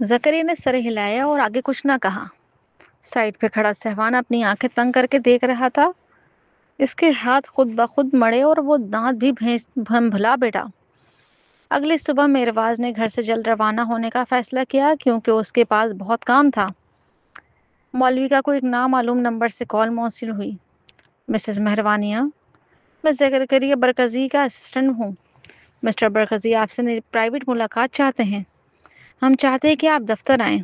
زکریا نے سر ہلایا اور آگے کچھ نہ کہا۔ سائڈ پہ کھڑا سہوان اپنی آنکھیں تنگ کر کے دیکھ رہا تھا۔ اس کے ہاتھ خود بخود مڑے اور وہ دانت بھی بھلا بیٹا۔ اگلی صبح میرواز نے گھر سے جلد روانہ ہونے کا فیصلہ کیا کیونکہ اس کے پاس بہت کام تھا۔ مولوی کو ایک نامعلوم نمبر سے کال موصول ہوئی۔ مسز مہروانیہ، میں زکریا برکزئی کا اسسٹنٹ ہوں۔ مسٹر برکزئی آپ سے پرائیویٹ ملاقات چاہتے ہیں۔ ہم چاہتے ہیں کہ آپ دفتر آئیں۔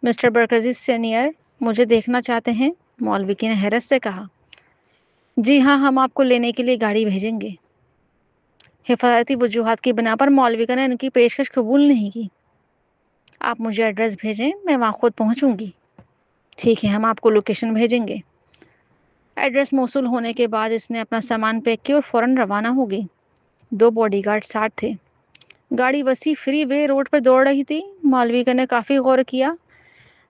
مسٹر برکزئی سینئر مجھے دیکھنا چاہتے ہیں، مولوی نے حیرت سے کہا۔ جی ہاں، ہم آپ کو لینے کے لیے گاڑی بھیجیں گے۔ حفاظتی وجوہات کی بنا پر مولوی نے ان کی پیشکش قبول نہیں کی۔ آپ مجھے ایڈریس بھیجیں، میں وہاں خود پہنچوں گی۔ ٹھیک ہے، ہم آپ کو لوکیشن بھیجیں گے۔ ایڈریس موصول ہونے کے بعد اس نے اپنا سامان پیک کیا اور فوراً روانہ ہو گئی۔ 2 باڈی گارڈ ساتھ تھے۔ گاڑی وسیع فری وے روڈ پر دوڑ رہی تھی۔ مولوی نے کافی غور کیا۔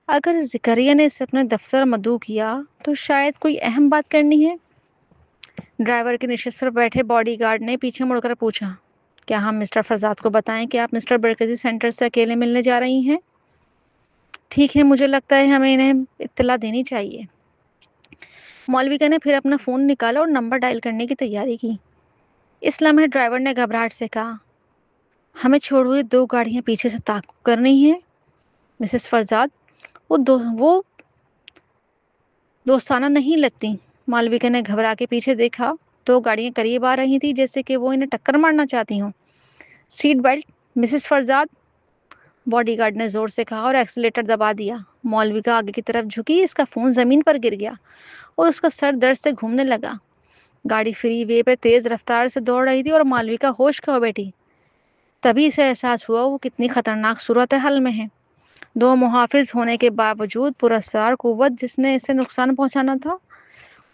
اگر زکریا نے اسے اپنے دفتر مدعو کیا تو شاید کوئی اہم بات کرنی ہے۔ ڈرائیور کی نشست پر بیٹھے باڈی گارڈ نے پیچھے مڑ کر پوچھا، کیا ہم مسٹر فرزاد کو بتائیں کہ آپ مسٹر برکزئی سینٹر سے اکیلے ملنے جا رہی ہیں؟ ٹھیک ہے، مجھے لگتا ہے ہمیں انہیں اطلاع دینی چاہیے۔ مولوی نے پھر اپنا فون نکالا اور نمبر ڈائل کرنے کی تیاری کی۔ اس لمحے ڈرائیور نے گھبراہٹ سے کہا، ہمیں چھوڑ ہوئے 2 گاڑیاں پیچھے سے تعاقب کر رہی ہیں مسز فرزاد، وہ دوستانہ نہیں لگتی۔ مولوی نے گھبرا کے پیچھے دیکھا۔ 2 گاڑیاں قریب آ رہی تھیں جیسے کہ وہ انہیں ٹکر مارنا چاہتی ہوں۔ Seat belt Mrs Farzad, bodyguard نے زور سے کہا اور ایکسیلیٹر دبا دیا۔ مولوی آگے کی طرف جھکی، اس کا فون زمین پر گر گیا اور اس کا سر درد سے گھومنے لگا۔ گاڑی فری وے پہ تیز رفتار سے دوڑ رہی تھی اور مولوی ہوش کھو بیٹھی۔ تبھی اسے احساس ہوا وہ کتنی خطرناک صورتحال میں ہے۔ 2 محافظ ہونے کے باوجود پراسرار قوت جس نے اسے نقصان پہنچانا تھا،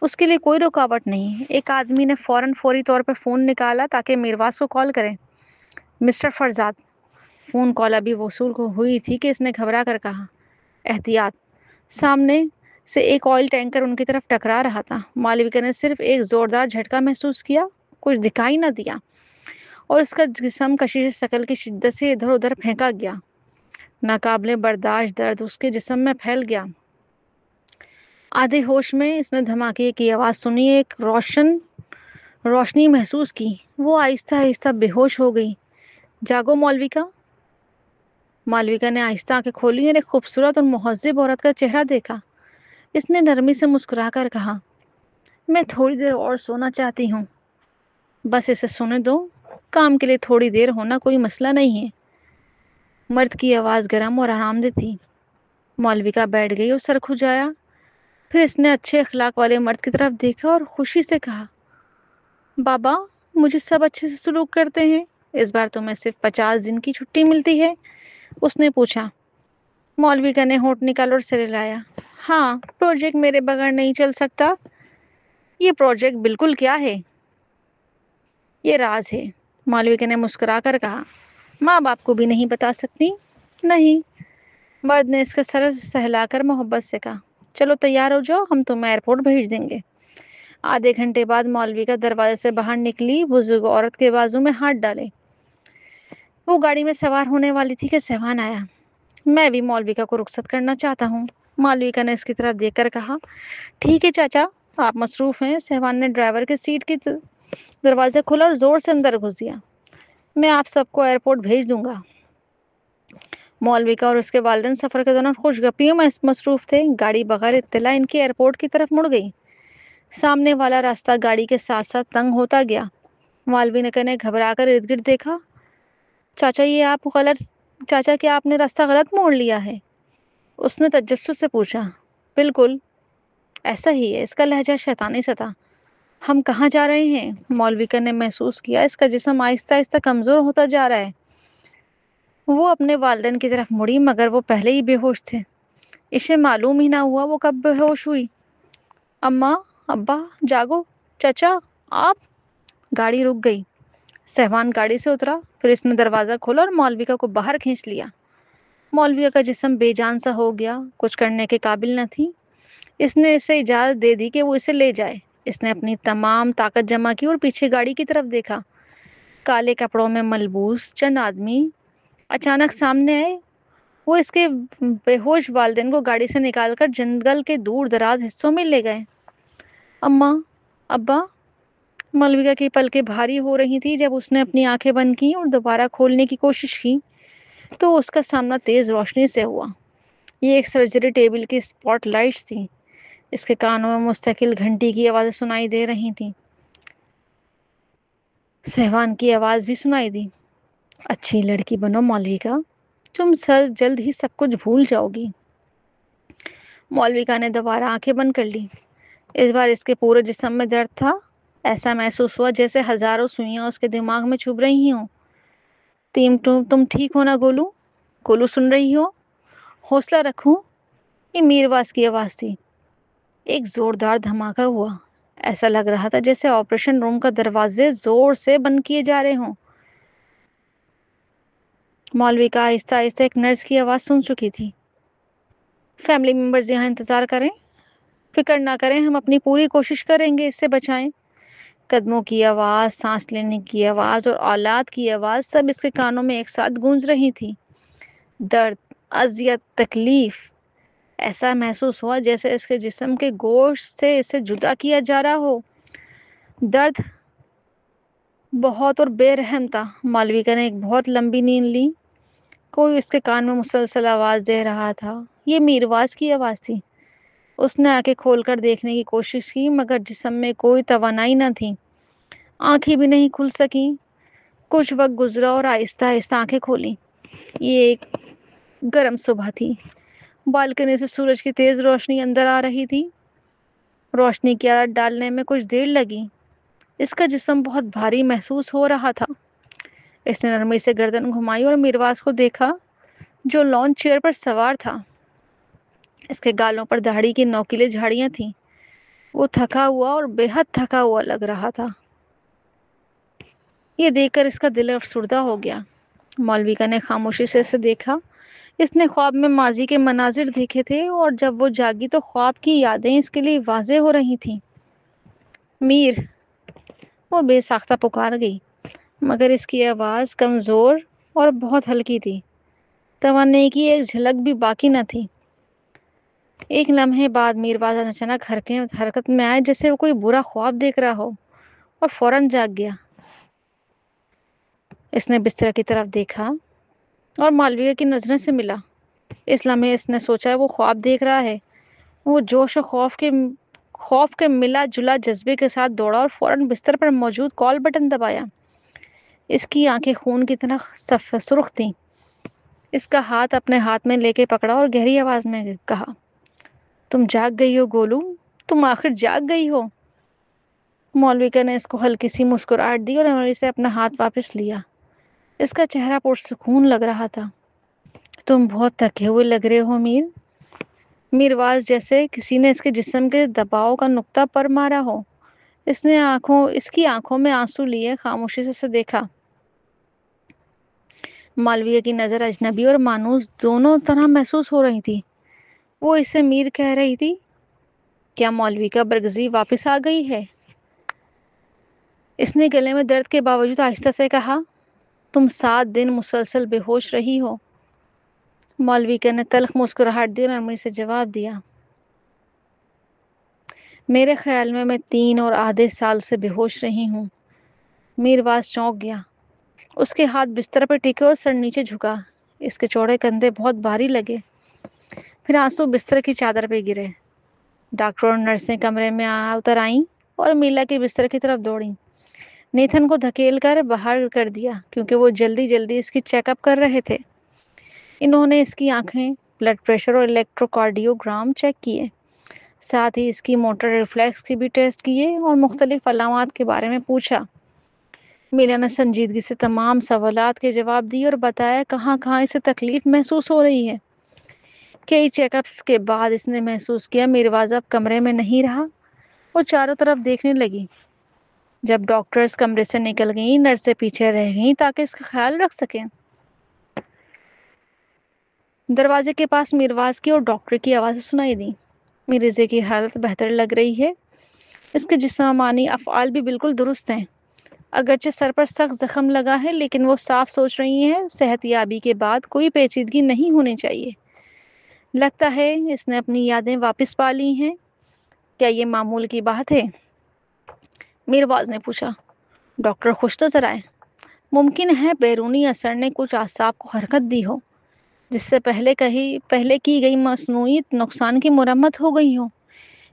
اس کے لیے کوئی رکاوٹ نہیں۔ ایک آدمی نے فوری طور پر فون نکالا تاکہ میرواز کو کال کرے۔ مسٹر فرزاد، فون کال ابھی وصول ہوئی تھی کہ اس نے گھبرا کر کہا، احتیاط! سامنے سے ایک آئل ٹینکر ان کی طرف ٹکرا رہا تھا۔ مولوی نے صرف ایک زوردار جھٹکا محسوس کیا، کچھ دکھائی نہ دیا، اور اس کا جسم کشش ثقل کی شدت سے ادھر ادھر پھینکا گیا۔ ناقابل برداشت درد اس کے جسم میں پھیل گیا۔ آدھے ہوش میں اس نے دھماکے کی آواز سنی، ایک روشنی محسوس کی۔ وہ آہستہ آہستہ بے ہوش ہو گئی۔ جاگو مولوی نے آہستہ آنکھیں کھولی اور ایک خوبصورت اور مہذب عورت کا چہرہ دیکھا۔ اس نے نرمی سے مسکرا کر کہا، میں تھوڑی دیر اور سونا چاہتی ہوں۔ بس اسے سونے دو، کام کے لیے تھوڑی دیر ہونا کوئی مسئلہ نہیں ہے۔ مرد کی آواز گرم اور آرام دہ تھی۔ مولوی بیٹھ گئی اور سر کھجایا۔ پھر اس نے اچھے اخلاق والے مرد کی طرف دیکھا اور خوشی سے کہا، بابا، مجھے سب اچھے سے سلوک کرتے ہیں، اس بار تمہیں صرف 50 دن کی چھٹی ملتی ہے؟ اس نے پوچھا۔ مولوی نے ہونٹ نکالا اور سر ہلایا۔ ہاں، پروجیکٹ میرے بغیر نہیں چل سکتا۔ یہ پروجیکٹ بالکل کیا ہے؟ یہ راز ہے، مولوی نے مسکرا کر کہا۔ ماں باپ کو بھی نہیں بتا سکتی؟ نہیں۔ مرد نے اس کا سر سہلا کر محبت سے کہا، چلو تیار ہو جاؤ، ہم تمہیں ایئرپورٹ بھیج دیں گے۔ آدھے گھنٹے بعد مولوی دروازے سے باہر نکلی، بزرگ عورت کے بازو میں ہاتھ ڈالے۔ وہ گاڑی میں سوار ہونے والی تھی کہ سہوان آیا۔ میں بھی مولوی کو رخصت کرنا چاہتا ہوں، مولوی نے اس کی طرف دیکھ کر کہا۔ ٹھیک ہے چاچا، آپ مصروف ہیں۔ سہوان نے ڈرائیور کے سیٹ کی دروازہ کھولا اور زور سے اندر گھس گیا۔ میں آپ سب کو ایئرپورٹ بھیج دوں گا۔ مولوی اور اس کے والدین سفر کے دوران خوش گپیوں میں مصروف تھے۔ گاڑی بغیر اطلاع ان کے ایئرپورٹ کی طرف مڑ گئی۔ سامنے والا راستہ گاڑی کے ساتھ ساتھ تنگ ہوتا گیا۔ مولوی نے گھبرا کر ارد گرد دیکھا۔ چاچا کیا آپ نے راستہ غلط موڑ لیا ہے؟ اس نے تجسس سے پوچھا۔ بالکل ایسا ہی ہے، اس کا لہجہ شیطانی سا تھا۔ ہم کہاں جا رہے ہیں؟ مولوی نے محسوس کیا اس کا جسم آہستہ آہستہ کمزور ہوتا جا رہا ہے۔ وہ اپنے والدین کی طرف مڑی مگر وہ پہلے ہی بے ہوش تھے۔ اسے معلوم ہی نہ ہوا وہ کب بے ہوش ہوئی۔ اماں، ابا، جاگو، چچا، آپ! گاڑی رک گئی۔ سہوان گاڑی سے اترا، پھر اس نے دروازہ کھولا اور مولوی کو باہر کھینچ لیا۔ مولوی کا جسم بے جان سا ہو گیا، کچھ کرنے کے قابل نہ تھی۔ اس نے اسے اجازت دے دی کہ وہ اسے لے جائے۔ اس نے اپنی تمام طاقت جمع کی اور پیچھے گاڑی کی طرف دیکھا۔ کالے کپڑوں میں ملبوس چند آدمی اچانک سامنے آئے وہ اس کے بے ہوش والدین کو گاڑی سے نکال کر جنگل کے دور دراز حصوں میں لے گئے۔ اماں، ابا، مالویکا کی پلکیں بھاری ہو رہی تھی۔ جب اس نے اپنی آنکھیں بند کی اور دوبارہ کھولنے کی کوشش کی تو اس کا سامنا تیز روشنی سے ہوا۔ یہ ایک سرجری ٹیبل کی اسپاٹ لائٹس تھی۔ اس کے کانوں میں مستقل گھنٹی کی آوازیں سنائی دے رہی تھیں۔ سہوان کی آواز بھی سنائی دی۔ اچھی لڑکی بنو مالویکا، تم جلد ہی سب کچھ بھول جاؤ گی۔ مالویکا نے دوبارہ آنکھیں بند کر لی۔ اس بار اس کے پورے جسم میں درد تھا۔ ایسا محسوس ہوا جیسے ہزاروں سوئیاں اس کے دماغ میں چبھ رہی ہوں۔ تم ٹھیک ہو نا گولو؟ گولو سن رہی ہو؟ حوصلہ رکھو۔ یہ میرواس کی آواز تھی۔ ایک زوردار دھماکہ ہوا۔ ایسا لگ رہا تھا جیسے آپریشن روم کا دروازے زور سے بند کیے جا رہے ہوں۔ مالویکا آہستہ آہستہ ایک نرس کی آواز سن چکی تھی۔ فیملی ممبرز یہاں انتظار کریں، فکر نہ کریں، ہم اپنی پوری کوشش کریں گے اس سے بچائیں۔ قدموں کی آواز، سانس لینے کی آواز اور اولاد کی آواز سب اس کے کانوں میں ایک ساتھ گونج رہی تھی۔ درد، اذیت، تکلیف، ایسا محسوس ہوا جیسے اس کے جسم کے گوشت سے اسے جدا کیا جا رہا ہو۔ درد بہت اور بے رحم تھا۔ مالویکا نے ایک بہت لمبی نیند لی۔ کوئی اس کے کان میں مسلسل آواز دے رہا تھا۔ یہ میرواس کی آواز تھی۔ اس نے آنکھیں کھول کر دیکھنے کی کوشش کی مگر جسم میں کوئی توانائی نہ تھی۔ آنکھیں بھی نہیں کھل سکیں۔ کچھ وقت گزرا اور آہستہ آہستہ آنکھیں کھولی۔ یہ ایک گرم صبح تھی۔ بالکنی سے سورج کی تیز روشنی اندر آ رہی تھی۔ روشنی کی عادت ڈالنے میں کچھ دیر لگی۔ اس کا جسم بہت بھاری محسوس ہو رہا تھا۔ اس نے نرمی سے گردن گھمائی اور میرواس کو دیکھا جو لان چیئر پر سوار تھا۔ اس کے گالوں پر داڑھی کی نوکیلے جھاڑیاں تھیں۔ وہ تھکا ہوا اور بے حد تھکا ہوا لگ رہا تھا۔ یہ دیکھ کر اس کا دل افسردہ ہو گیا۔ مالویکا نے خاموشی سے اسے دیکھا۔ اس نے خواب میں ماضی کے مناظر دیکھے تھے اور جب وہ جاگی تو خواب کی یادیں اس کے لیے واضح ہو رہی تھیں۔ میر، وہ بے ساختہ پکار گئی مگر اس کی آواز کمزور اور بہت ہلکی تھی۔ توانائی کی ایک جھلک بھی باقی نہ تھی۔ ایک لمحے بعد میرواس اچانک حرکت میں آئے جیسے وہ کوئی برا خواب دیکھ رہا ہو اور فوراً جاگ گیا۔ اس نے بستر کی طرف دیکھا اور مالویکا کی نظریں سے ملا۔ اس لمحے اس نے سوچا وہ خواب دیکھ رہا ہے۔ وہ جوش و خوف کے ملا جلا جذبے کے ساتھ دوڑا اور فوراً بستر پر موجود کال بٹن دبایا۔ اس کی آنکھیں خون کی طرح سرخ تھیں۔ اس کا ہاتھ اپنے ہاتھ میں لے کے پکڑا اور گہری آواز میں کہا، تم جاگ گئی ہو گولو، تم آخر جاگ گئی ہو۔ مالویکا نے اس کو ہلکی سی مسکراہٹ دی اور نرمی سے اپنا ہاتھ واپس لیا۔ اس کا چہرہ پرسکون لگ رہا تھا۔ تم بہت تھکے ہوئے لگ رہے ہو میر۔ میرواس جیسے کسی نے اس کے جسم کے دباؤ کا نقطہ پر مارا ہو۔ اس کی آنکھوں میں آنسو لیے خاموشی سے اسے دیکھا۔ مالویکا کی نظر اجنبی اور مانوس دونوں طرح محسوس ہو رہی تھی۔ وہ اسے میر کہہ رہی تھی۔ کیا مالویکا برگزی واپس آ گئی ہے؟ اس نے گلے میں درد کے باوجود آہستہ سے کہا، تم 7 دن مسلسل بے ہوش رہی ہو۔ مالویکا نے تلخ مسکراہٹ دی اور نرمی سے جواب دیا، میرے خیال میں 3 اور آدھے سال سے بے ہوش رہی ہوں۔ میرواس چونک گیا۔ اس کے ہاتھ بستر پر ٹکے اور سر نیچے جھکا۔ اس کے چوڑے کندھے بہت بھاری لگے۔ پھر آنسو بستر کی چادر پہ گرے۔ ڈاکٹر اور نرسیں کمرے میں اتر آئیں اور میلا کے بستر کی طرف دوڑیں۔ نیتھن کو دھکیل کر باہر کر دیا کیونکہ وہ جلدی اس کی چیک اپ کر رہے تھے۔ انہوں نے اس کی آنکھیں، بلڈ پریشر اور الیکٹروکارڈیوگرام چیک کیے۔ ساتھ ہی اس کی موٹر ریفلیکس کی بھی ٹیسٹ کیے اور مختلف علامات کے بارے میں پوچھا۔ میلا نے سنجیدگی سے تمام سوالات کے جواب دیے اور بتایا کہاں اسے تکلیف محسوس ہو رہی ہے۔ کئی چیک اپس کے بعد اس نے محسوس کیا میرواس اب کمرے میں نہیں رہا۔ وہ چاروں طرف دیکھنے لگی۔ جب ڈاکٹرز کمرے سے نکل گئیں، نرسیں پیچھے رہ گئیں تاکہ اس کا خیال رکھ سکیں۔ دروازے کے پاس میرواس کی اور ڈاکٹر کی آوازیں سنائی دیں۔ مریضے کی حالت بہتر لگ رہی ہے۔ اس کے جسمانی افعال بھی بالکل درست ہیں۔ اگرچہ سر پر سخت زخم لگا ہے لیکن وہ صاف سوچ رہی ہیں صحت یابی کے بعد کوئی پیچیدگی نہیں ہونی چاہیے۔ لگتا ہے اس نے اپنی یادیں واپس پا لی ہیں۔ کیا یہ معمول کی بات ہے؟ میرواز نے پوچھا۔ ڈاکٹر خوش نظر آئے۔ ممکن ہے بیرونی اثر نے کچھ اعصاب کو حرکت دی ہو جس سے پہلے کی گئی مصنوعی نقصان کی مرمت ہو گئی ہو۔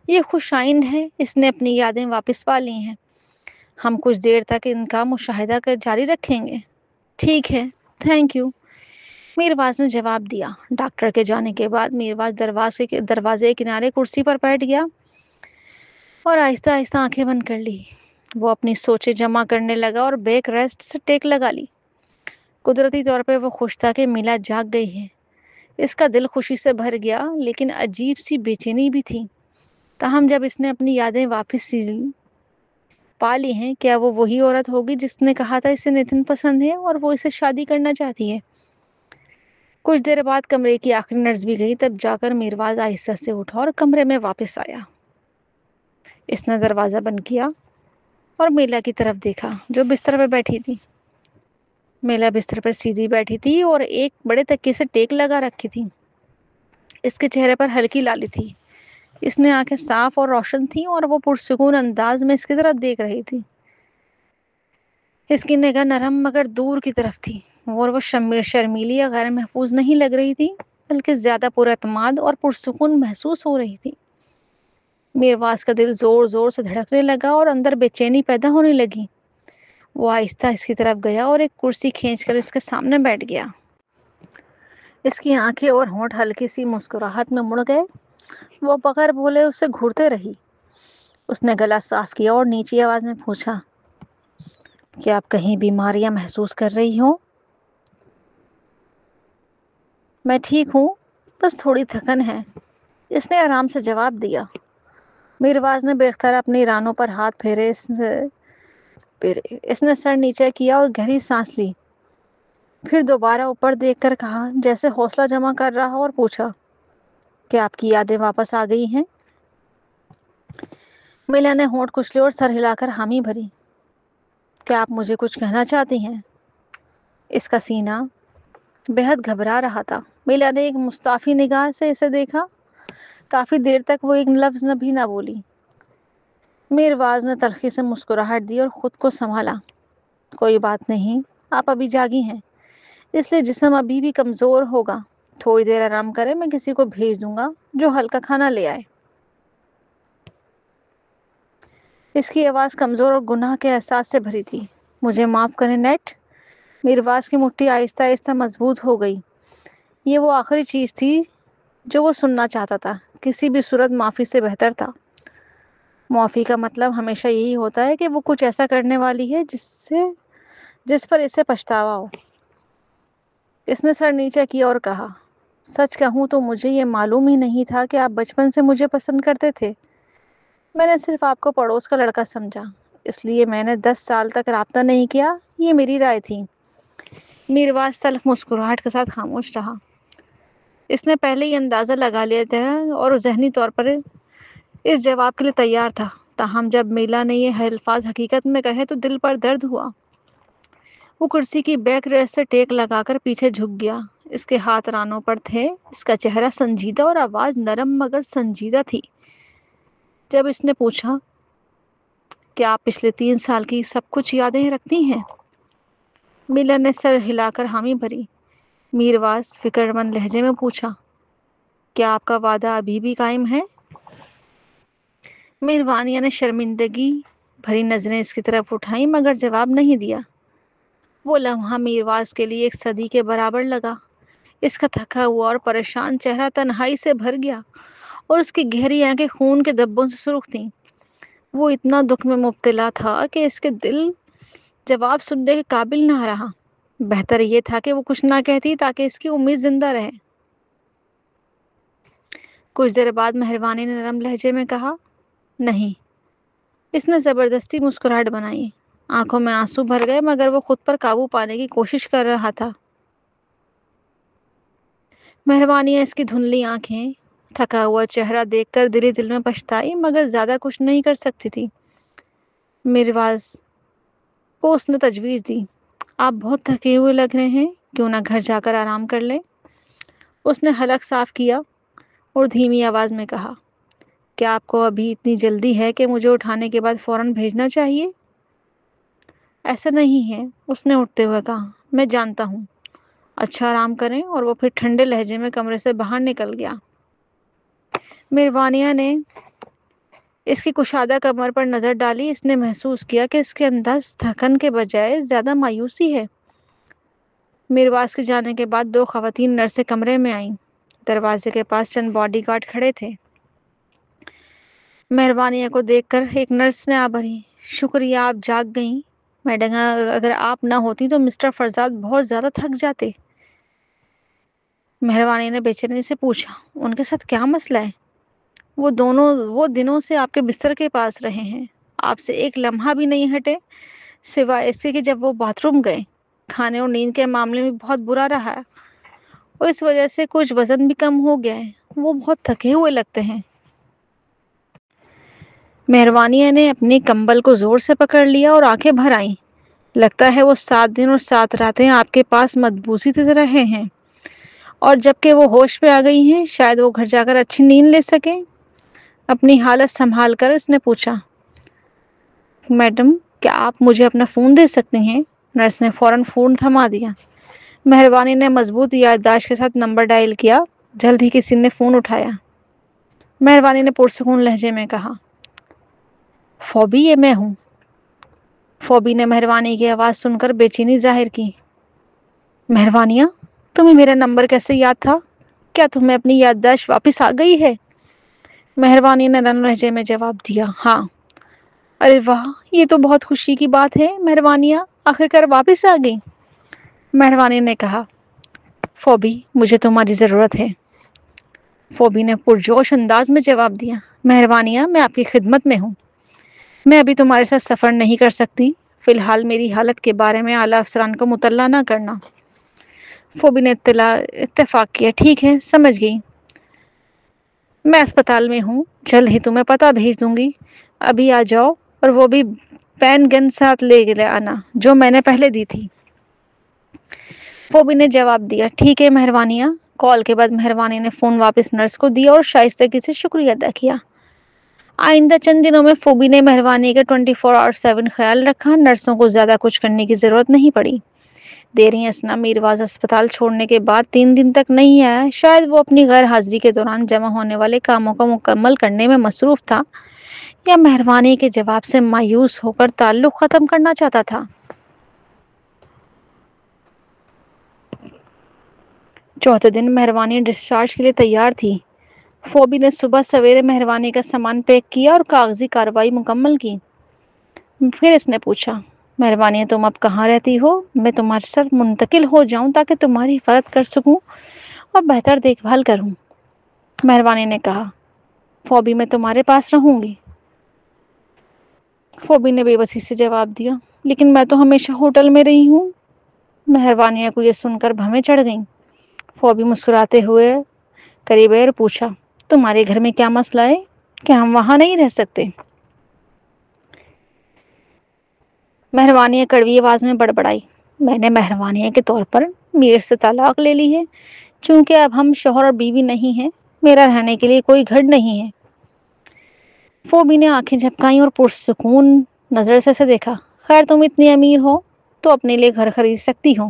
یہ خوش آئند ہے، اس نے اپنی یادیں واپس پا لی ہیں۔ ہم کچھ دیر تک ان کا مشاہدہ جاری رکھیں گے۔ ٹھیک ہے، تھینک یو، میرواز نے جواب دیا۔ ڈاکٹر کے جانے کے بعد میرواز دروازے کنارے کرسی پر بیٹھ گیا اور آہستہ آہستہ آنکھیں بند کر لی۔ وہ اپنی سوچیں جمع کرنے لگا اور بیک ریسٹ سے ٹیک لگا لی۔ قدرتی طور پہ وہ خوش تھا کہ میلا جاگ گئی ہے۔ اس کا دل خوشی سے بھر گیا لیکن عجیب سی بے چینی بھی تھی۔ تاہم جب اس نے اپنی یادیں واپس پا لی ہیں، کیا وہ وہی عورت ہوگی جس نے کہا تھا اسے نتن پسند ہے اور وہ اسے شادی کرنا چاہتی ہے؟ کچھ دیر بعد کمرے کی آخری نرس بھی گئی، تب جا کر میرواز آہستہ سے اٹھا اور کمرے میں واپس آیا۔ اس نے دروازہ بند کیا اور میلا کی طرف دیکھا جو بستر پہ بیٹھی تھی۔ میلا بستر پر سیدھی بیٹھی تھی اور ایک بڑے تکیے سے ٹیک لگا رکھی تھی۔ اس کے چہرے پر ہلکی لالی تھی۔ اس نے آنکھیں صاف اور روشن تھیں اور وہ پرسکون انداز میں اس کی طرف دیکھ رہی تھی۔ اس کی نگاہ نرم مگر دور کی طرف تھی اور وہ شرمیلی یا غیر محفوظ نہیں لگ رہی تھی بلکہ زیادہ پر اعتماد اور پرسکون محسوس ہو رہی تھی۔ میرواز کا دل زور زور سے دھڑکنے لگا اور اندر بے چینی پیدا ہونے لگی۔ وہ آہستہ اس کی طرف گیا اور ایک کرسی کھینچ کر اس کے سامنے بیٹھ گیا۔ اس کی آنکھیں اور ہونٹ ہلکی سی مسکراہٹ میں مڑ گئے۔ وہ بغیر بولے اسے گھورتے رہی۔ اس نے گلا صاف کیا اور نیچی آواز میں پوچھا، کیا آپ کہیں بیماریاں محسوس کر رہی ہوں؟ میں ٹھیک ہوں، بس تھوڑی تھکن ہے، اس نے آرام سے جواب دیا۔ میرواز نے بے اختیار اپنی رانوں پر ہاتھ پھیرے۔ اس نے سر نیچے کیا اور گہری سانس لی، پھر دوبارہ اوپر دیکھ کر کہا جیسے حوصلہ جمع کر رہا اور پوچھا، کیا آپ کی یادیں واپس آ گئی ہیں؟ میلا نے ہونٹ کچلے اور سر ہلا کر حامی بھری۔ کیا آپ مجھے کچھ کہنا چاہتی ہیں؟ اس کا سینہ بےحد گھبرا رہا تھا۔ میلا نے ایک مستعفی نگاہ سے اسے دیکھا۔ کافی دیر تک وہ ایک لفظ بھی نہ بولی۔ میرواز نے تلخی سے مسکراہٹ دی اور خود کو سنبھالا۔ کوئی بات نہیں، آپ ابھی جاگی ہیں، اس لیے جسم ابھی بھی کمزور ہوگا۔ تھوڑی دیر آرام کریں، میں کسی کو بھیج دوں گا جو ہلکا کھانا لے آئے۔ اس کی آواز کمزور اور گناہ کے احساس سے بھری تھی۔ مجھے معاف کریں نیٹ۔ میرواز کی مٹھی آہستہ آہستہ مضبوط ہو گئی۔ یہ وہ آخری چیز تھی جو وہ سننا چاہتا تھا۔ کسی بھی صورت معافی سے بہتر تھا۔ معافی کا مطلب ہمیشہ یہی ہوتا ہے کہ وہ کچھ ایسا کرنے والی ہے جس پر اسے پچھتاوا ہو۔ اس نے سر نیچے کیا اور کہا، سچ کہوں تو مجھے یہ معلوم ہی نہیں تھا کہ آپ بچپن سے مجھے پسند کرتے تھے۔ میں نے صرف آپ کو پڑوس کا لڑکا سمجھا، اس لیے میں نے 10 سال تک رابطہ نہیں کیا۔ یہ میری رائے تھی۔ میرواز تلخ مسکراہٹ کے ساتھ خاموش رہا۔ اس نے پہلے ہی اندازہ لگا لیا تھا اور ذہنی طور پر اس جواب کے لیے تیار تھا۔ تاہم جب میلا نے یہ الفاظ حقیقت میں کہے تو دل پر درد ہوا۔ وہ کرسی کی بیک ریسٹ سے ٹیک لگا کر پیچھے جھک گیا۔ اس کے ہاتھ رانوں پر تھے، اس کا چہرہ سنجیدہ اور آواز نرم مگر سنجیدہ تھی۔ جب اس نے پوچھا، کیا آپ پچھلے 3 سال کی سب کچھ یادیں رکھتی ہیں؟ میلا نے سر ہلا کر حامی بھری۔ میرواز فکر مند لہجے میں پوچھا، کیا آپ کا وعدہ ابھی بھی قائم ہے؟ میروانیہ نے شرمندگی بھری نظریں اس کی طرف اٹھائیں مگر جواب نہیں دیا۔ وہ لمحہ میرواز کے لیے ایک صدی کے برابر لگا۔ اس کا تھکا ہوا اور پریشان چہرہ تنہائی سے بھر گیا اور اس کی گہری آنکھیں خون کے دھبوں سے سرخ تھیں۔ وہ اتنا دکھ میں مبتلا تھا کہ اس کے دل جواب سننے کے قابل نہ رہا۔ بہتر یہ تھا کہ وہ کچھ نہ کہتی تاکہ اس کی امید زندہ رہے۔ کچھ دیر بعد مہروانی نے نرم لہجے میں کہا، نہیں۔ اس نے زبردستی مسکراہٹ بنائی۔ آنکھوں میں آنسو بھر گئے مگر وہ خود پر قابو پانے کی کوشش کر رہا تھا۔ مہروانی اس کی دھندلی آنکھیں، تھکا ہوا چہرہ دیکھ کر دل ہی دل میں پچھتائی مگر زیادہ کچھ نہیں کر سکتی تھی۔ میرواز کو اس نے تجویز دی، آپ بہت تھکے ہوئے لگ رہے ہیں، کیوں نہ گھر جا کر آرام کر لیں۔ اس نے حلق صاف کیا اور دھیمی آواز میں کہا، کیا آپ کو ابھی اتنی جلدی ہے کہ مجھے اٹھانے کے بعد فوراً بھیجنا چاہیے؟ ایسا نہیں ہے، اس نے اٹھتے ہوئے کہا، میں جانتا ہوں۔ اچھا آرام کریں، اور وہ پھر ٹھنڈے لہجے میں کمرے سے باہر نکل گیا۔ میروانیہ نے اس کی کشادہ کمر پر نظر ڈالی۔ اس نے محسوس کیا کہ اس کے انداز تھکن کے بجائے زیادہ مایوسی ہے۔ میرواز کے جانے کے بعد 2 خواتین نرسیں کمرے میں آئیں۔ دروازے کے پاس چند باڈی گارڈ کھڑے تھے۔ مہربانیہ کو دیکھ کر ایک نرس نے آبھری، شکریہ آپ جاگ گئیں میڈم، اگر آپ نہ ہوتی تو مسٹر فرزاد بہت زیادہ تھک جاتے۔ مہربانی نے بے چینی سے پوچھا، ان کے ساتھ کیا مسئلہ ہے؟ وہ دنوں سے آپ کے بستر کے پاس رہے ہیں، آپ سے ایک لمحہ بھی نہیں ہٹے، سوائے اس کے کہ جب وہ باتھ روم گئے۔ کھانے اور نیند کے معاملے میں بہت برا رہا ہے، اور اس وجہ سے کچھ وزن بھی کم ہو گیا ہے۔ وہ بہت تھکے ہوئے لگتے ہیں۔ مہربانیہ نے اپنی کمبل کو زور سے پکڑ لیا اور آنکھیں بھر آئیں۔ لگتا ہے وہ 7 دن اور 7 راتیں آپ کے پاس مدبوسی سے رہے ہیں، اور جب کہ وہ ہوش میں آ گئی ہیں شاید وہ گھر جا کر اچھی نیند لے سکیں۔ اپنی حالت سنبھال کر اس نے پوچھا، میڈم کیا آپ مجھے اپنا فون دے سکتے ہیں؟ نرس نے فوراً فون تھما دیا۔ مہربانی نے مضبوط یادداشت کے ساتھ نمبر ڈائل کیا۔ جلد ہی کسی نے فون اٹھایا۔ مہربانی نے پرسکون لہجے میں کہا، فوبی، یہ میں ہوں۔ فوبی نے مہربانی کی آواز سن کر بے چینی ظاہر کی۔ مہربانیہ، تمہیں میرا نمبر کیسے یاد تھا؟ کیا تمہیں اپنی یادداشت واپس آ گئی ہے؟ مہربانی نے نرم لہجے میں جواب دیا، ہاں۔ ارے واہ، یہ تو بہت خوشی کی بات ہے مہربانیہ، آخر کار واپس آ گئی۔ مہربانی نے کہا، فوبی مجھے تمہاری ضرورت ہے۔ فوبی نے پرجوش انداز میں جواب دیا، مہربانیہ میں آپ کی خدمت میں ہوں۔ میں ابھی تمہارے ساتھ سفر نہیں کر سکتی، فی الحال میری حالت کے بارے میں اعلیٰ افسران کو مطلع نہ کرنا۔ فوبی نے اتفاق کیا، ٹھیک ہے، سمجھ گئی۔ میں اسپتال میں ہوں، جلد ہی تمہیں پتہ بھیج دوں گی، ابھی آ جاؤ، اور وہ بھی پین گن ساتھ لے آنا جو میں نے پہلے دی تھی۔ فوبی نے جواب دیا، ٹھیک ہے مہربانیہ۔ کال کے بعد مہربانی نے فون واپس نرس کو دیا اور شائستگی سے شکریہ ادا کیا۔ آئندہ چند دنوں میں فوبی نے مہربانی کا 24/7 خیال رکھا۔ نرسوں کو زیادہ کچھ کرنے کی ضرورت نہیں پڑی۔ دیری اسنا میرواز اسپتال چھوڑنے کے بعد 3 دن تک نہیں آیا۔ شاید وہ اپنی غیر حاضری کے دوران جمع ہونے والے کاموں کو مکمل کرنے میں مصروف تھا، یا مہربانی کے جواب سے مایوس ہو کر تعلق ختم کرنا چاہتا تھا۔ چوتھے دن مہربانی ڈسچارج کے لیے تیار تھی۔ فوبی نے صبح سویرے مہربانی کا سامان پیک کیا اور کاغذی کارروائی مکمل کی۔ پھر اس نے پوچھا، مہربانی تم اب کہاں رہتی ہو؟ میں تمہارے ساتھ منتقل ہو جاؤں تاکہ تمہاری حفاظت کر سکوں اور بہتر دیکھ بھال کروں۔ مہربانی نے کہا، فوبی میں تمہارے پاس رہوں گی۔ فوبی نے بے بسی سے جواب دیا، لیکن میں تو ہمیشہ ہوٹل میں رہی ہوں۔ مہربانیہ کو یہ سن کر بھویں چڑھ گئیں۔ فوبی مسکراتے ہوئے قریب آئی اور پوچھا، تمہارے گھر میں کیا مسئلہ ہے؟ کیا ہم وہاں نہیں رہ سکتے؟ مہربانیہ کڑوی آواز میں بڑبڑائی، میں نے مہربانیہ کے طور پر میر سے طلاق لے لی ہے، چونکہ اب ہم شوہر اور بیوی نہیں ہیں، میرا رہنے کے لیے کوئی گھر نہیں ہے۔ فوبی نے آنکھیں جھپکائیں اور پرسکون نظر سے دیکھا، خیر تم اتنی امیر ہو تو اپنے لیے گھر خرید سکتی ہو۔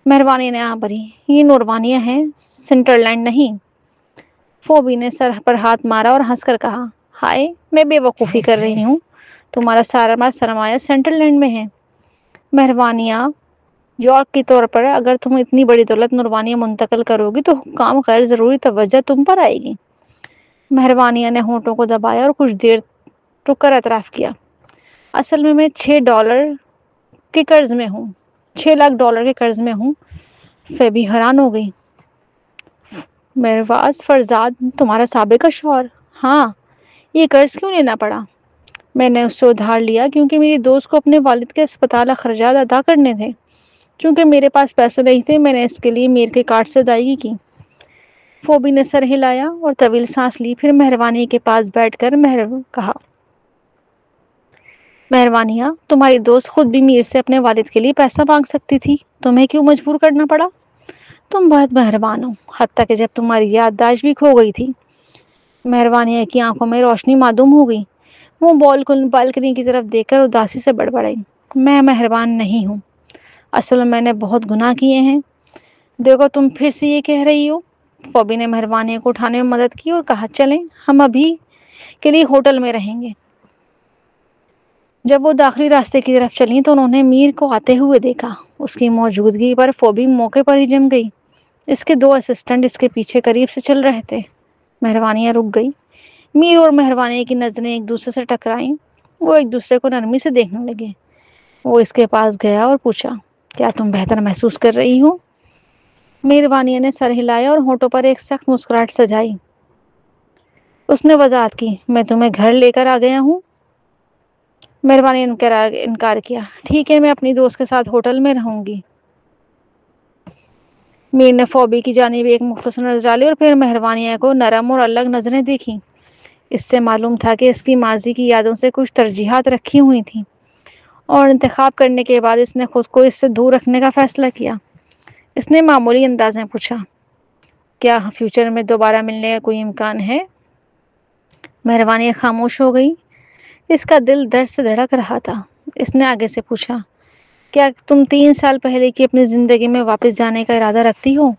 مہربانی نے بھری، یہ نوربانیہ ہے، سنٹر لینڈ نہیں۔ فوبی نے سر پر ہاتھ مارا اور ہنس کر کہا، ہائے میں بے وقوفی کر رہی ہوں، تمہارا سارا سرمایہ سینٹرل لینڈ میں ہے۔ مہربانیہ یارک کے طور پر اگر تم اتنی بڑی دولت نوربانیہ منتقل کرو گی تو حکام غیر ضروری توجہ تم پر آئے گی۔ مہربانیہ نے ہونٹوں کو دبایا اور کچھ دیر رک کر اعتراف کیا، اصل میں $6 کے قرض میں ہوں، $6 کے قرض میں ہوں۔ فیبی حیران ہو گئی، میرواز فرزاد تمہارا سابقہ شوہر؟ ہاں۔ یہ قرض کیوں لینا پڑا؟ میں نے اس سے ادھار لیا کیونکہ میری دوست کو اپنے والد کے اسپتال اخراجات ادا کرنے تھے۔ چونکہ میرے پاس پیسے نہیں تھے، میں نے اس کے لیے میر کے کارڈ سے ادائیگی کی۔ فوبی نے سر ہلایا اور طویل سانس لی، پھر مہربانی کے پاس بیٹھ کر کہا، مہربانیاں، تمہاری دوست خود بھی میر سے اپنے والد کے لیے پیسہ مانگ سکتی تھی، تمہیں کیوں مجبور کرنا پڑا؟ تم بہت مہربان ہو، حتیٰ کہ جب تمہاری یادداشت بھی کھو گئی تھی۔ مہربانیاں کی آنکھوں میں روشنی معدوم ہو گئی۔ وہ بالکنی کی طرف دیکھ کر اداسی سے بڑبڑائی، میں مہربان نہیں ہوں، اصل میں نے بہت گناہ کیے ہیں۔ دیکھو تم پھر سے یہ کہہ رہی ہو۔ فوبی نے مہربانیاں کو اٹھانے میں مدد کی اور کہا، چلیں ہم ابھی کے لیے ہوٹل میں رہیں گے۔ جب وہ داخلی راستے کی طرف چلیں تو انہوں نے میر کو آتے ہوئے دیکھا۔ اس کی موجودگی پر فوبی موقع پر ہی جم گئی۔ اس کے دو اسسٹنٹ اس کے پیچھے قریب سے چل رہے تھے۔ مہربانیاں رک گئی۔ میر اور مہربانیاں کی نظریں ایک دوسرے سے ٹکرائیں۔ وہ ایک دوسرے کو نرمی سے دیکھنے لگے۔ وہ اس کے پاس گیا اور پوچھا، کیا تم بہتر محسوس کر رہی ہو؟ مہربانیاں نے سر ہلایا اور ہونٹوں پر ایک سخت مسکراہٹ سجائی۔ اس نے وضاحت کی، میں تمہیں گھر لے کر آ گیا ہوں۔ مہربانی نے انکار کیا، ٹھیک ہے، میں اپنی دوست کے ساتھ ہوٹل میں رہوں گی۔ میر نے فوبی کی جانب ایک مختصر نظر ڈالی اور پھر مہربانیاں کو نرم اور الگ نظریں دیکھی۔ اس سے معلوم تھا کہ اس کی ماضی کی یادوں سے کچھ ترجیحات رکھی ہوئی تھیں اور انتخاب کرنے کے بعد اس نے خود کو اس سے دور رکھنے کا فیصلہ کیا۔ اس نے معمولی انداز میں پوچھا، کیا فیوچر میں دوبارہ ملنے کا کوئی امکان ہے؟ مہربانیاں خاموش ہو گئی۔ اس کا دل درد سے دھڑک رہا تھا۔ اس نے آگے سے پوچھا، کیا تم 3 سال پہلے کی اپنی زندگی میں واپس جانے کا ارادہ رکھتی ہو؟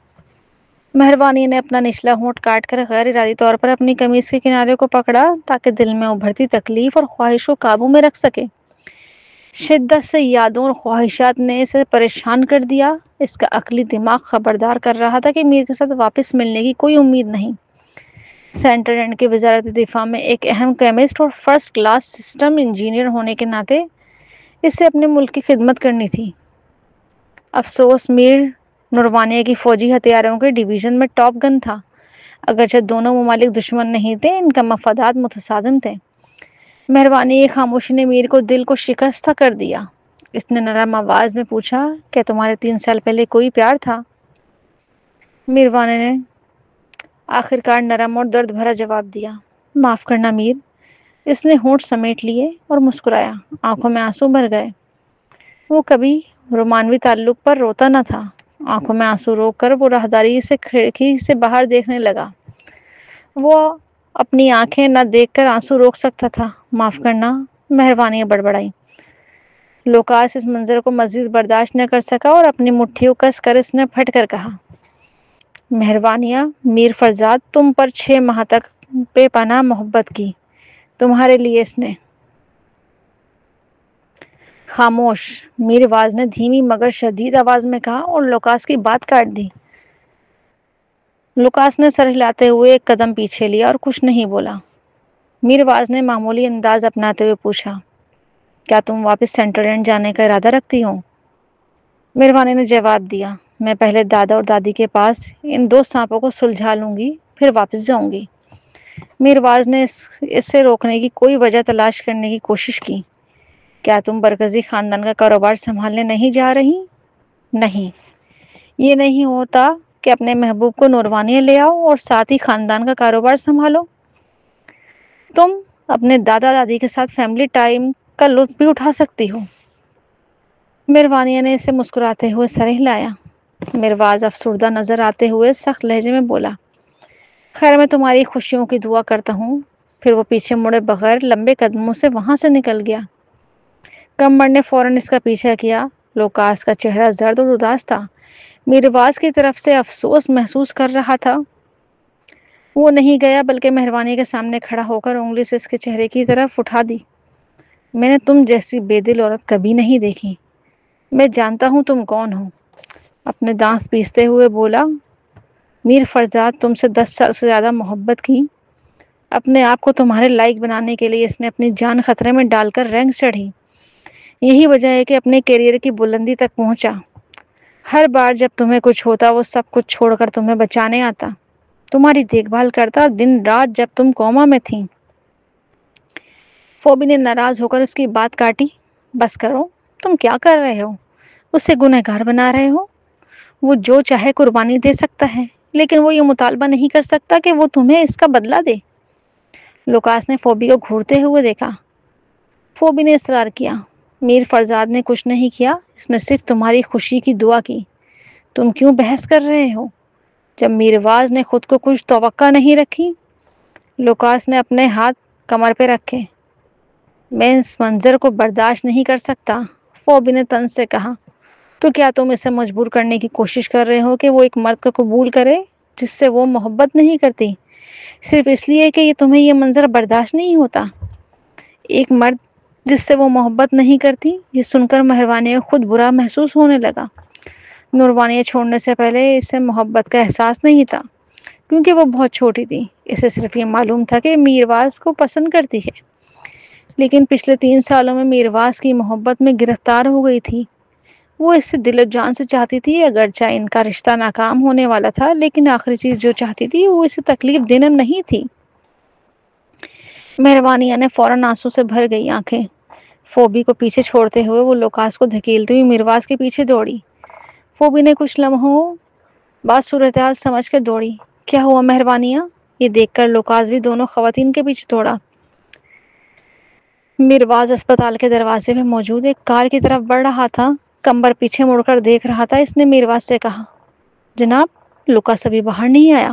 مہربانی نے اپنا نچلا ہونٹ کاٹ کر غیر ارادی طور پر اپنی قمیض کے کنارے کو پکڑا تاکہ دل میں ابھرتی تکلیف اور خواہش کو قابو میں رکھ سکے۔ شدت سے یادوں اور خواہشات نے اسے پریشان کر دیا۔ اس کا عقلی دماغ خبردار کر رہا تھا کہ میر کے ساتھ واپس ملنے کی کوئی امید نہیں۔ سینٹرل اینڈ کی وزارت دفاع میں ایک اہم کیمسٹ اور فرسٹ کلاس سسٹم انجینئر ہونے کے ناطے اسے اپنے ملک کی خدمت کرنی تھی۔ افسوس، میر نوربانیہ کی فوجی ہتھیاروں کے ڈویژن میں ٹاپ گن تھا۔ اگرچہ دونوں ممالک دشمن نہیں تھے، ان کا مفادات متصادم تھے۔ مہربانی کی خاموشی نے میر کو دل کو شکستہ کر دیا۔ اس نے نرم آواز میں پوچھا، کیا تمہارے 3 سال پہلے کوئی پیار تھا؟ مہربانی نے آخرکار نرم اور درد بھرا جواب دیا، معاف کرنا میر۔ اس نے ہونٹ سمیٹ لیے اور مسکرایا، آنکھوں میں آنسو بھر گئے۔ وہ کبھی رومانوی تعلق پر روتا نہ تھا۔ آنکھوں میں آنسو روک کر وہ راہداری سے کھڑکی سے باہر دیکھنے لگا۔ وہ اپنی آنکھیں نہ دیکھ کر آنسو روک سکتا تھا۔ معاف کرنا، مہربانی بڑبڑائی۔ لوکاس اس منظر کو مزید برداشت نہ کر سکا اور اپنی مٹھیوں کس کر اس نے پھٹ کر کہا، مہربانیاں، میر فرزاد تم پر 6 ماہ تک بے پناہ محبت کی، تمہارے لیے اس نے۔ خاموش، میر واز نے دھیمی مگر شدید آواز میں کہا اور لوکاس کی بات کاٹ دی۔ لوکاس نے سر ہلاتے ہوئے ایک قدم پیچھے لیا اور کچھ نہیں بولا۔ میر واز نے معمولی انداز اپناتے ہوئے پوچھا، کیا تم واپس سینٹرل اینڈ جانے کا ارادہ رکھتی ہو؟ مہربانی نے جواب دیا، میں پہلے دادا اور دادی کے پاس ان 2 سانپوں کو سلجھا لوں گی، پھر واپس جاؤں گی۔ میر واز نے اس سے روکنے کی کوئی وجہ تلاش کرنے کی کوشش کی۔ کیا تم برکزی خاندان کا کاروبار سنبھالنے نہیں جا رہی؟ نہیں، یہ نہیں ہوتا کہ اپنے محبوب کو نوربانیہ لے آؤ اور ساتھ ہی خاندان کا کاروبار سنبھالو۔ تم اپنے دادا دادی کے ساتھ فیملی ٹائم کا لطف بھی اٹھا سکتی ہو۔ مہربانیہ نے اسے مسکراتے ہوئے سر ہلایا۔ میرواز افسردہ نظر آتے ہوئے سخت لہجے میں بولا، خیر میں تمہاری خوشیوں کی دعا کرتا ہوں۔ پھر وہ پیچھے مڑے بغیر لمبے قدموں سے وہاں سے نکل گیا۔ کمبر نے فوراً اس کا پیچھا کیا۔ لوکاس کا چہرہ زرد اور اداس تھا، میرواز کی طرف سے افسوس محسوس کر رہا تھا۔ وہ نہیں گیا بلکہ مہربانی کے سامنے کھڑا ہو کر انگلی سے اس کے چہرے کی طرف اٹھا دی۔ میں نے تم جیسی بے دل عورت کبھی نہیں دیکھی۔ میں جانتا ہوں تم کون ہو۔ اپنے دانت پیستے ہوئے بولا، میر فرزاد تم سے 10 سال سے زیادہ محبت کی۔ اپنے آپ کو تمہارے لائق بنانے کے لیے اس نے اپنی جان خطرے میں ڈال کر رینک چڑھی۔ یہی وجہ ہے کہ اپنے کیریئر کی بلندی تک پہنچا۔ ہر بار جب تمہیں کچھ ہوتا وہ سب کچھ چھوڑ کر تمہیں بچانے آتا، تمہاری دیکھ بھال کرتا دن رات جب تم کوما میں تھی۔ فوبی نے ناراض ہو کر اس کی بات کاٹی، بس کرو، تم کیا کر رہے ہو؟ اسے گنہگار بنا رہے ہو۔ وہ جو چاہے قربانی دے سکتا ہے، لیکن وہ یہ مطالبہ نہیں کر سکتا کہ وہ تمہیں اس کا بدلہ دے۔ لوکاس نے فوبی کو گھورتے ہوئے دیکھا۔ فوبی نے اصرار کیا۔ میر فرزاد نے کچھ نہیں کیا، اس نے صرف تمہاری خوشی کی دعا کی۔ تم کیوں بحث کر رہے ہو جب میرواز نے خود کو کچھ توقع نہیں رکھی؟ لوکاس نے اپنے ہاتھ کمر پہ رکھے۔ میں اس منظر کو برداشت نہیں کر سکتا، فوبی نے طنز سے کہا۔ تو کیا تم اسے مجبور کرنے کی کوشش کر رہے ہو کہ وہ ایک مرد کو قبول کرے جس سے وہ محبت نہیں کرتی، صرف اس لیے کہ تمہیں یہ منظر برداشت نہیں ہوتا؟ ایک مرد جس سے وہ محبت نہیں کرتی، یہ سن کر مہروانیہ خود برا محسوس ہونے لگا۔ نوروانیہ چھوڑنے سے پہلے اسے محبت کا احساس نہیں تھا، کیونکہ وہ بہت چھوٹی تھی۔ اسے صرف یہ معلوم تھا کہ میرواز کو پسند کرتی ہے، لیکن پچھلے 3 سالوں میں میرواز کی محبت میں گرفتار ہو گئی تھی۔ وہ اس سے دل و جان سے چاہتی تھی، اگرچہ ان کا رشتہ ناکام ہونے والا تھا، لیکن آخری چیز جو چاہتی تھی وہ اسے تکلیف دینا نہیں تھی۔ مہروانیہ نے فوراً آنسو سے بھر گئی آنکھیں۔ فوبی کو پیچھے چھوڑتے ہوئے وہ لوکاس کو دھکیلتے ہوئے میرواز کے پیچھے دوڑی۔ فوبی نے کچھ لمحوں بعد صورتحال سمجھ کر دوڑی۔ کیا ہوا مہروانیہ؟ یہ دیکھ کر لوکاس بھی دونوں خواتین کے پیچھے دوڑا۔ میرواز اسپتال کے دروازے پہ موجود ایک کار کی طرف بڑھ رہا تھا، کمبر پیچھے مڑ کر دیکھ رہا تھا۔ اس نے میرواز سے کہا، جناب لوکاس ابھی باہر نہیں آیا؟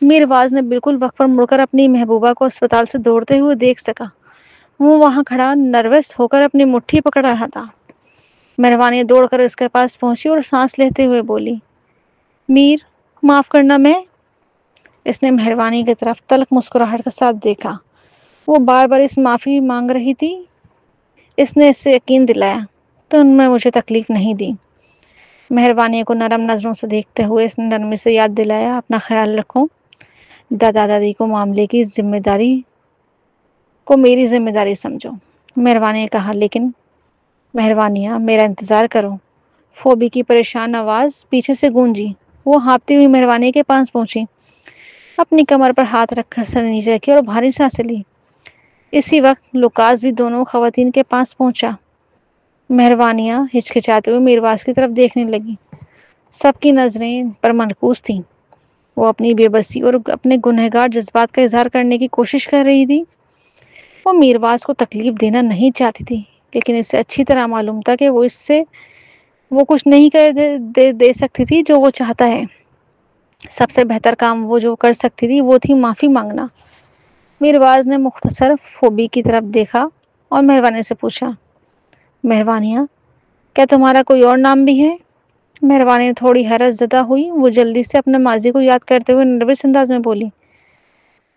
میرواز نے بالکل وقت پر مڑ کر اپنی محبوبہ کو اسپتال سے دوڑتے ہوئے دیکھ سکا۔ وہ وہاں کھڑا نروس ہو کر اپنی مٹھی پکڑ رہا تھا۔ مہروانیہ دوڑ کر اس کے پاس پہنچی اور سانس لیتے ہوئے بولی، میر، معاف کرنا میں۔ اس نے مہروانیہ کی طرف تلخ مسکراہٹ کے ساتھ دیکھا۔ وہ بار بار اس معافی مانگ رہی تھی۔ اس نے اس سے یقین دلایا، تو ان میں مجھے تکلیف نہیں دی۔ مہروانیہ کو نرم نظروں سے دیکھتے ہوئے اس نے نرمی سے یاد دلایا، اپنا خیال رکھو، دادا دادی کو معاملے کی ذمہ داری کو میری ذمہ داری سمجھو۔ مہروانیہ نے کہا، لیکن مہروانیہ میرا انتظار کرو۔ فوبی کی پریشان آواز پیچھے سے گونجی۔ وہ ہانپتی ہوئی مہروانیہ کے پاس پہنچی، اپنی کمر پر ہاتھ رکھ کر سر نیچے رکھی اور بھاری سانسیں لی۔ اسی وقت لوکاس بھی دونوں خواتین کے پاس پہنچا۔ مہروانیہ ہچکچاتے ہوئے میرواز کی طرف دیکھنے لگی۔ سب کی نظریں پر مرکوز تھیں۔ وہ اپنی بے بسی اور اپنے گنہگار جذبات کا اظہار کرنے کی کوشش کر رہی تھی۔ وہ میرواز کو تکلیف دینا نہیں چاہتی تھی، لیکن اسے اچھی طرح معلوم تھا کہ وہ کچھ نہیں دے سکتی تھی جو وہ چاہتا ہے۔ سب سے بہتر کام وہ جو کر سکتی تھی وہ تھی معافی مانگنا۔ میرواز نے مختصر فوبی کی طرف دیکھا اور مہروانیہ سے پوچھا، مہروانیہ، کیا تمہارا کوئی اور نام بھی ہے؟ مہروانیہ تھوڑی حیرت زدہ ہوئی۔ وہ جلدی سے اپنے ماضی کو یاد کرتے ہوئے نروس انداز میں بولی،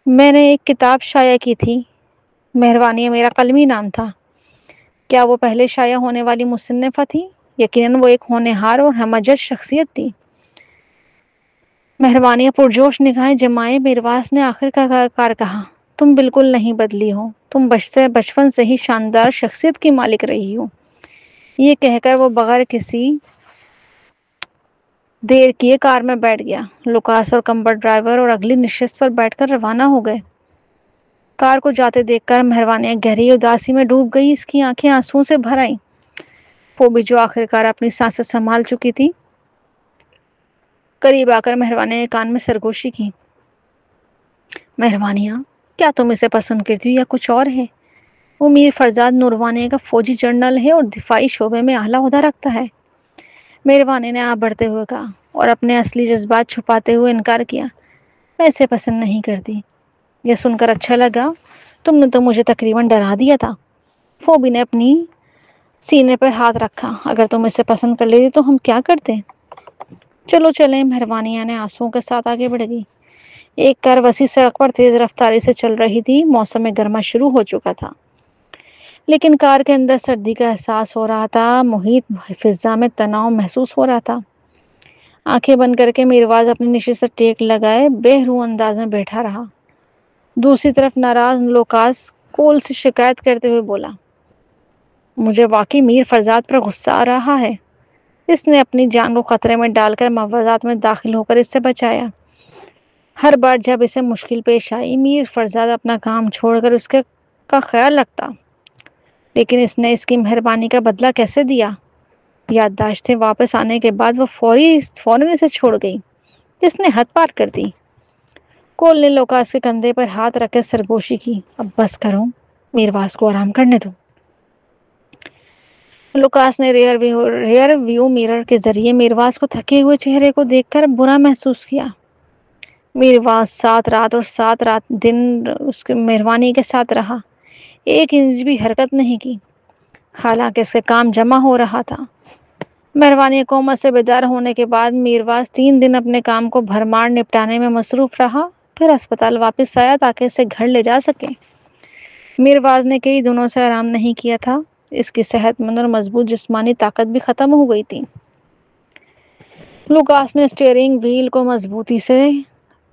میں نے ایک کتاب شائع کی تھی مہروانیہ، میرا قلمی نام تھا۔ کیا وہ پہلے شائع ہونے والی مصنفہ تھی؟ یقیناً وہ ایک ہونہار اور ہمجد شخصیت تھی۔ مہروانیہ پرجوش نگاہیں جمائے میرواز نے آخر کار کہا، تم بالکل نہیں بدلی ہو، تم بچپن سے ہی شاندار شخصیت کی مالک رہی ہو۔ یہ کہہ کر وہ بغیر کسی دیر کیے کار میں بیٹھ گیا۔ لوکاس اور کمبر ڈرائیور اور اگلی نشست پر بیٹھ کر روانہ ہو گئے۔ کار کو جاتے دیکھ کر مہروانیہ گہری اداسی میں ڈوب گئی۔ اس کی آنکھیں آنسوؤں سے بھر آئیں۔ فوبی جو آخر کار اپنی سانسیں سنبھال چکی تھی، قریب آ کر مہروانیہ کے کان میں سرگوشی کی، مہروانیہ، کیا تم اسے پسند کرتی ہو یا کچھ اور ہے؟ وہ میر فرزاد نوروانیہ کا فوجی جنرل ہے اور دفاعی شعبے میں اعلیٰ عہدہ رکھتا ہے۔ مہروانیہ نے آہ بھرتے ہوئے کہا اور اپنے اصلی جذبات چھپاتے ہوئے انکار کیا، میں اسے پسند نہیں کرتی۔ یہ سن کر اچھا لگا، تم نے تو مجھے تقریباً ڈرا دیا تھا۔ فوبی نے اپنی سینے پر ہاتھ رکھا، اگر تم اسے پسند کر لیتی تو ہم کیا کرتے؟ چلو چلیں۔ مہروانیہ نے آنسوؤں کے ساتھ آگے بڑھ گئی۔ ایک کار وسیع سڑک پر تیز رفتاری سے چل رہی تھی۔ موسم گرما شروع ہو چکا تھا، لیکن کار کے اندر سردی کا احساس ہو رہا تھا۔ محیط فضا میں تناؤ محسوس ہو رہا تھا۔ آنکھیں بند کر کے میرواز اپنی نشست سے ٹیک لگائے بے روح انداز میں بیٹھا رہا۔ دوسری طرف ناراض لوکاس کول سے شکایت کرتے ہوئے بولا، مجھے واقعی میر فرزاد پر غصہ آ رہا ہے۔ اس نے اپنی جان کو خطرے میں ڈال کر مفاوضات میں داخل ہو کر اس سے بچایا۔ ہر بار جب اسے مشکل پیش آئی، میر فرزاد اپنا کام چھوڑ کر اس کا خیال رکھتا، لیکن اس نے اس کی مہربانی کا بدلہ کیسے دیا؟ یادداشتیں واپس آنے کے بعد وہ فوراً اسے چھوڑ گئی، جس نے حد پار کر دی۔ کول نے لوکاس کے کندھے پر ہاتھ رکھ کے سرگوشی کی، اب بس کرو، میرواز کو آرام کرنے دو۔ لوکاس نے ریئر ویو میرر کے ذریعے میرواز کو تھکے ہوئے چہرے کو دیکھ کر برا محسوس کیا۔ میرواز 7 رات اور 7 رات دن اس کی مہربانی کے ساتھ رہا، ایک انچ بھی حرکت نہیں کی، حالانکہ اس کے کام جمع ہو رہا تھا۔ مہربانی کوما سے بیدار ہونے کے بعد میرواز 3 دن اپنے کام کو بھرمار نپٹانے میں مصروف رہا، پھر اسپتال واپس آیا تاکہ اسے گھر لے جا سکے۔ میرواز نے کئی دنوں سے آرام نہیں کیا تھا، اس کی صحت مند اور مضبوط جسمانی طاقت بھی ختم ہو گئی تھی۔ لوکاس نے اسٹیئرنگ وہیل کو مضبوطی سے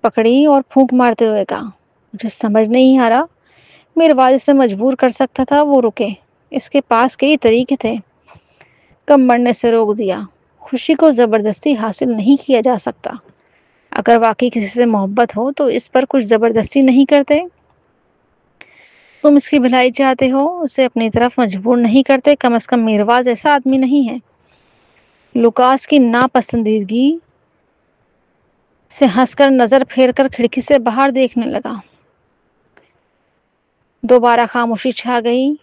پکڑی اور پھونک مارتے ہوئے کہا، مجھے سمجھ نہیں آ رہا میرواز اسے مجبور کر سکتا تھا وہ رکے، اس کے پاس کئی طریقے تھے۔ کمبر نے اسے روک دیا، خوشی کو زبردستی حاصل نہیں کیا جا سکتا، اگر واقعی کسی سے محبت ہو تو اس پر کچھ زبردستی نہیں کرتے۔ تم اس کی بھلائی چاہتے ہو، اسے اپنی طرف مجبور نہیں کرتے، کم از کم میرواز ایسا آدمی نہیں ہے۔ لوکاس کی ناپسندیدگی سے ہنس کر نظر پھیر کر کھڑکی سے باہر دیکھنے لگا۔ دوبارہ خاموشی چھا گئی۔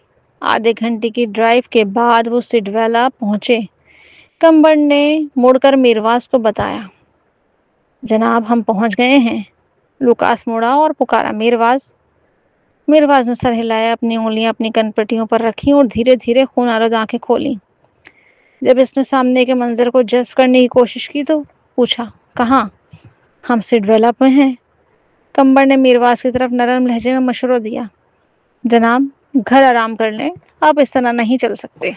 آدھے گھنٹے کی ڈرائیو کے بعد وہ سڈویلا پہنچے۔ کمبر نے مڑ کر میرواز کو بتایا، جناب ہم پہنچ گئے ہیں۔ لوکاس مڑا اور پکارا، میرواز۔ میرواز نے سر ہلایا، اپنی انگلیاں اپنی کن پٹیوں پر رکھیں اور دھیرے دھیرے خون آلود آنکھیں کھولیں۔ جب اس نے سامنے کے منظر کو جذب کرنے کی کوشش کی تو پوچھا، کہاں؟ ہم سڈویلا میں ہیں۔ کمبر نے میرواز کی طرف نرم لہجے میں مشورہ دیا، جناب گھر آرام کر لیں، آپ اس طرح نہیں چل سکتے۔